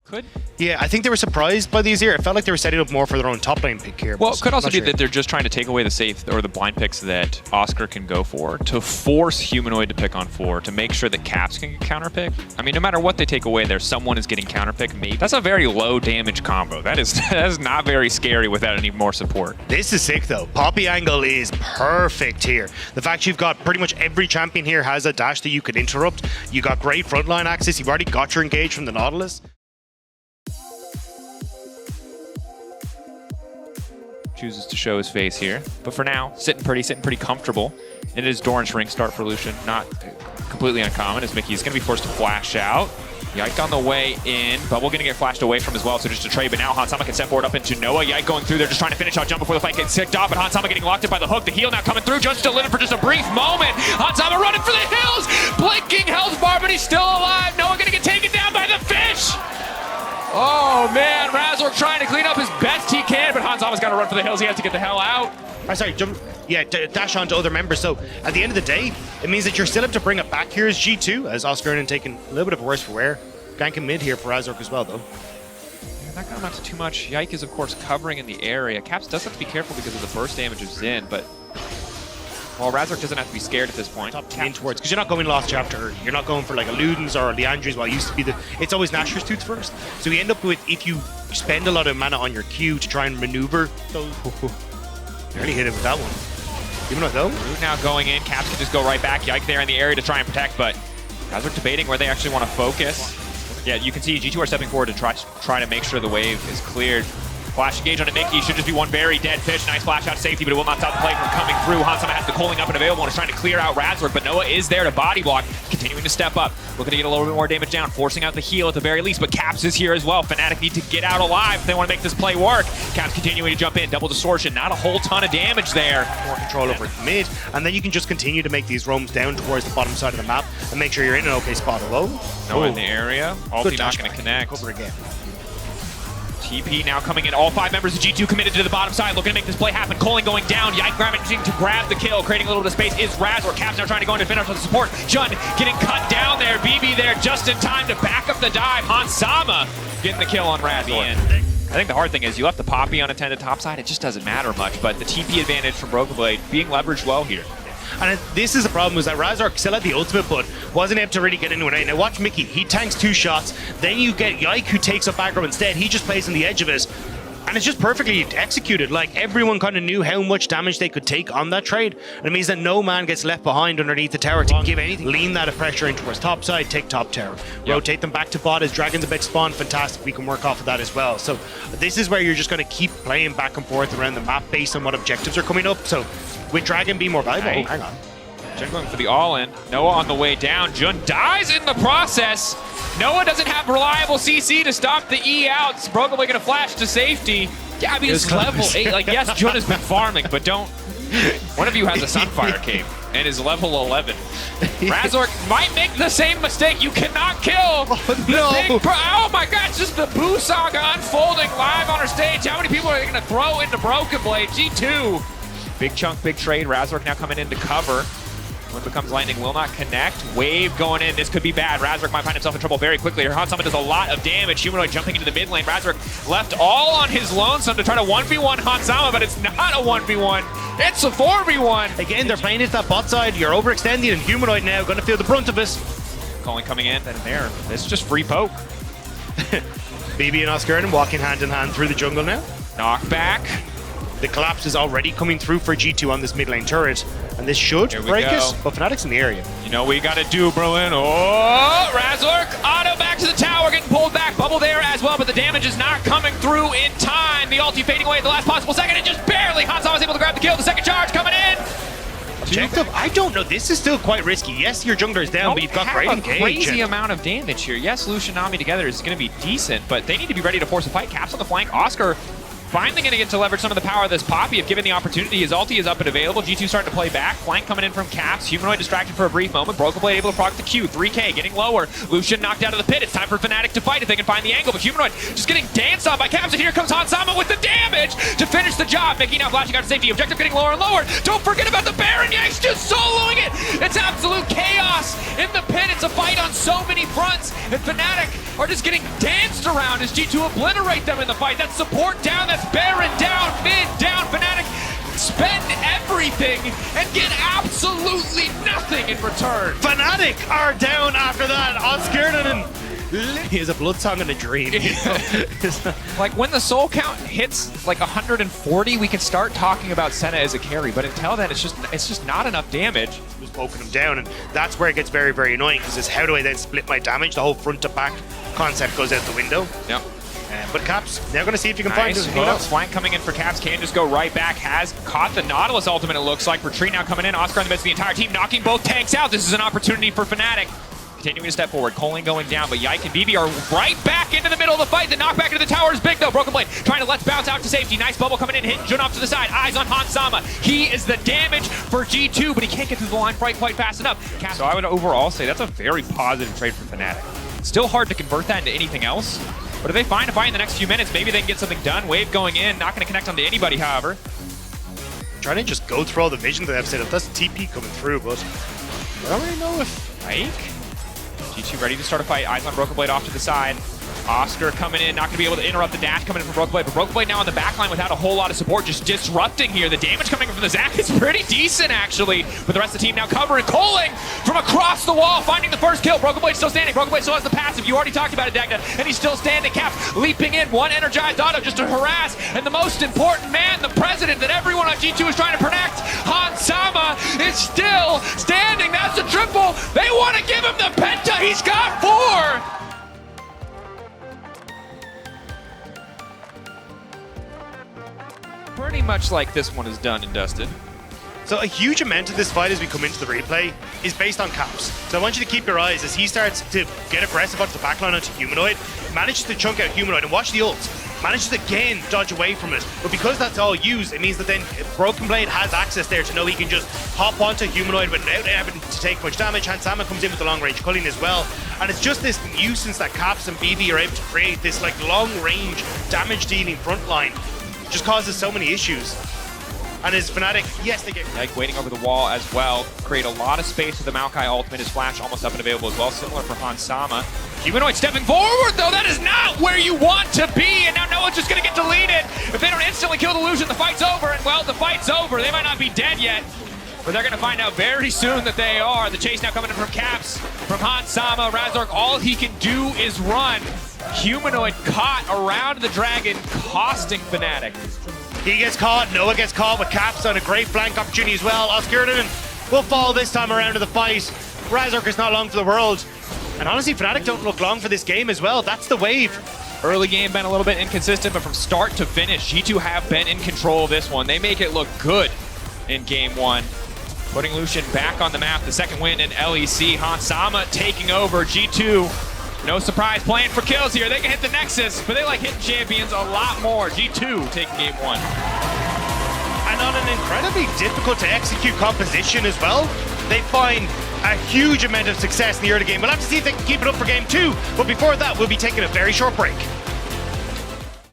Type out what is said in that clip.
Could. Yeah, I think they were surprised by these here. It felt like they were setting up more for their own top lane pick here. Well, it could also be that they're just trying to take away the safe or the blind picks that Oscar can go for to force Humanoid to pick on 4 to make sure that Caps can get counter pick. I mean, no matter what they take away there, someone is getting counter pick. Maybe that's a very low damage combo. That is not very scary without any more support. This is sick though. Poppy angle is perfect here. The fact you've got pretty much every champion here has a dash that you could interrupt. You got great frontline access. You've already got your engage from the Nautilus. Chooses to show his face here, but for now, sitting pretty comfortable. It is Doran's ring start for Lucian, not completely uncommon, as Mickey's going to be forced to flash out. Yike on the way in. Bubble going to get flashed away from as well, so just a trade, but now Hansama can step forward up into Noah. Yike going through there, just trying to finish out jump before the fight gets kicked off, but Hansama getting locked in by the hook. The heal now coming through, just still in for just a brief moment. Hansama running for the hills, blinking health bar, but he's still alive. Noah going to get taken down by the fish. Oh man, Razor trying to clean up as best he can, but Hansama's got to run for the hills. He has to get the hell out. Oh, sorry, jump. Yeah, dash on to other members. So at the end of the day, it means that you're still up to bring it back here as G2, as Oscar and taking a little bit of a worse for wear. Ganking mid here for Razor as well, though. Yeah, not going to amount to too much. Yike is, of course, covering in the area. Caps does have to be careful because of the burst damage of Xin, but well, Razor doesn't have to be scared at this point. Top in towards, because you're not going Lost Chapter. You're not going for like a Ludens or a Leandri's, well, it used to be it's always Nashor's Tooth first. So you end up with, if you spend a lot of mana on your Q to try and maneuver those. Barely hit him with that one. Even though, Root now going in, Caps can just go right back. Yike there in the area to try and protect, but Razor debating where they actually want to focus. Yeah, you can see G2 are stepping forward to try to make sure the wave is cleared. Flash engage onto Mickey, should just be one very dead fish. Nice flash out safety, but it will not stop the play from coming through. Hansama has the calling up and available and is trying to clear out Razor, but Noah is there to body block, continuing to step up. Looking to get a little bit more damage down, forcing out the heal at the very least, but Caps is here as well. Fnatic need to get out alive if they want to make this play work. Caps continuing to jump in, double distortion, not a whole ton of damage there. More control over mid, and then you can just continue to make these roams down towards the bottom side of the map and make sure you're in an okay spot alone. Noah in the area, ulti not going to connect. Cover again. TP now coming in, all 5 members of G2 committed to the bottom side, looking to make this play happen. Coling going down, Yike managing to grab the kill, creating a little bit of space is Razor. Caps now trying to go into finish with the support. Jun getting cut down there, BB there just in time to back up the dive. Hansama getting the kill on Razor. I think the hard thing is you left the Poppy unattended top side, it just doesn't matter much, but the TP advantage from Broken Blade being leveraged well here. And this is the problem, is that Razor still had the ultimate, but wasn't able to really get into it. Now watch Mickey, he tanks 2 shots, then you get Yike who takes up aggro instead. He just plays on the edge of it, and it's just perfectly executed. Like, everyone kind of knew how much damage they could take on that trade, and it means that no man gets left behind underneath the tower to give anything. Lean that pressure in towards top side, take top tower. Rotate them back to bot as Dragon's about to spawn, fantastic, we can work off of that as well. So this is where you're just going to keep playing back and forth around the map based on what objectives are coming up. So with Dragon being more valuable, Right. oh, hang on. Jun going for the all-in. Noah on the way down. Jun dies in the process. Noah doesn't have reliable CC to stop the E outs. Broken going to flash to safety. Yeah, I mean, it's level 8. Like, yes, Jun has been farming, but don't. One of you has a Sunfire cape and is level 11. Razor might make the same mistake. You cannot kill the big oh my god, it's just the Boo saga unfolding live on our stage. How many people are they going to throw into Broken Blade? G2. Big chunk, big trade. Razor now coming in to cover. When becomes lightning, will not connect. Wave going in. This could be bad. Razork might find himself in trouble very quickly. Hansama does a lot of damage. Humanoid jumping into the mid lane. Razork left all on his lonesome to try to 1v1 Hansama, but it's not a 1v1. It's a 4v1. Again, they're playing it that bot side. You're overextending, and Humanoid now going to feel the brunt of it. Calling coming in. Then there. This is just free poke. BB and Oscar and walking hand in hand through the jungle now. Knockback. The collapse is already coming through for G2 on this mid lane turret, and this should break us, but Fnatic's in the area. You know what you gotta do, Berlin. Oh, Razork, auto back to the tower, getting pulled back. Bubble there as well, but the damage is not coming through in time. The ulti fading away at the last possible second, and just barely Hansama was able to grab the kill. The second charge coming in. Objective? I don't know. This is still quite risky. Yes, your jungler is down, but you've got great engage. Crazy amount of damage here. Yes, Lucian Nami together is going to be decent, but they need to be ready to force a fight. Caps on the flank. Oscar finally going to get to leverage some of the power of this Poppy if given the opportunity. His ulti is up and available. G2 starting to play back. Flank coming in from Caps. Humanoid distracted for a brief moment. Broken Blade able to proc the Q. 3K getting lower. Lucian knocked out of the pit. It's time for Fnatic to fight if they can find the angle. But Humanoid just getting danced on by Caps. And here comes Hansama with the damage to finish the job. Mickey now flashing out to safety. Objective getting lower and lower. Don't forget about the Baron. Yeah, he's just soloing it. It's absolute chaos in the pit. It's a fight on so many fronts. And Fnatic are just getting danced around as G2 obliterate them in the fight. That's support down. That's Baron down. Mid down. Fnatic spend everything and get absolutely nothing in return. Fnatic are down after that. Oscarden he is a blood song and a dream. Like when the soul count hits like 140, we can start talking about Senna as a carry. But until then, it's just not enough damage. Was poking him down, and that's where it gets very, very annoying. Because how do I then split my damage? The whole front to back concept goes out the window. Yep. But Caps, now going to see if you can nice find hooks. Flank coming in for Caps. Can just go right back. Has caught the Nautilus ultimate, it looks like. Retreat now coming in. Oscar in the midst of the entire team, knocking both tanks out. This is an opportunity for Fnatic. Continuing to step forward. Coling going down, but Yike and BB are right back into the middle of the fight. The knockback into the tower is big, though. Broken Blade trying to let's bounce out to safety. Nice bubble coming in, hitting Jun off to the side. Eyes on Hansama. He is the damage for G2, but he can't get through the line quite fast enough. So I would overall say that's a very positive trade for Fnatic. Still hard to convert that into anything else, but if they find a fight in the next few minutes, maybe they can get something done. Wave going in, not going to connect onto anybody, however. Trying to just go through all the vision that I've said. That's TP coming through, but I don't really know if Ike? G2 ready to start a fight. Eyes on Broken Blade off to the side. Oscar coming in, not going to be able to interrupt the dash coming in from Broken Blade, but Broken Blade now on the backline without a whole lot of support, just disrupting here. The damage coming from the Zac is pretty decent, actually, but the rest of the team now covering. Coling from across the wall, finding the first kill. Broken Blade still standing. Broken Blade still has the passive. You already talked about it, Dagda, and he's still standing. Caps leaping in, one energized auto just to harass, and the most important man, the president that everyone on G2 is trying to protect, Hansama, is still standing. That's a triple. They want to give him the penta. He's got 4. Pretty much like this one is done and dusted. So a huge amount of this fight as we come into the replay is based on Caps. So I want you to keep your eyes as he starts to get aggressive onto the backline onto Humanoid, manages to chunk out Humanoid and watch the ult. Manages to again dodge away from it. But because that's all used, it means that then Broken Blade has access there to know he can just hop onto Humanoid without having to take much damage. Hansama comes in with the long range culling as well. And it's just this nuisance that Caps and BB are able to create, this like long range damage dealing front line. Just causes so many issues. And his Fnatic, yes, they get like waiting over the wall as well. Create a lot of space with the Maokai ultimate. His flash almost up and available as well. Similar for Hansama. Humanoid stepping forward, though. That is not where you want to be. And now Noah's just going to get deleted. If they don't instantly kill the Illusion, the fight's over. And, well, the fight's over. They might not be dead yet, but they're going to find out very soon that they are. The chase now coming in from Caps, from Hansama. Razork, all he can do is run. Humanoid caught around the dragon, costing Fnatic. He gets caught, Noah gets caught with Caps on a great flank opportunity as well. Oscarden will fall this time around to the fight. Razork is not long for the world. And honestly, Fnatic don't look long for this game as well. That's the wave. Early game been a little bit inconsistent, but from start to finish, G2 have been in control of this one. They make it look good in game 1. Putting Lucian back on the map, the second win in LEC. Hansama taking over. G2, no surprise, playing for kills here. They can hit the Nexus, but they like hitting champions a lot more. G2 taking game 1. And on an incredibly difficult to execute composition as well, they find a huge amount of success in the early game. We'll have to see if they can keep it up for game 2, but before that, we'll be taking a very short break.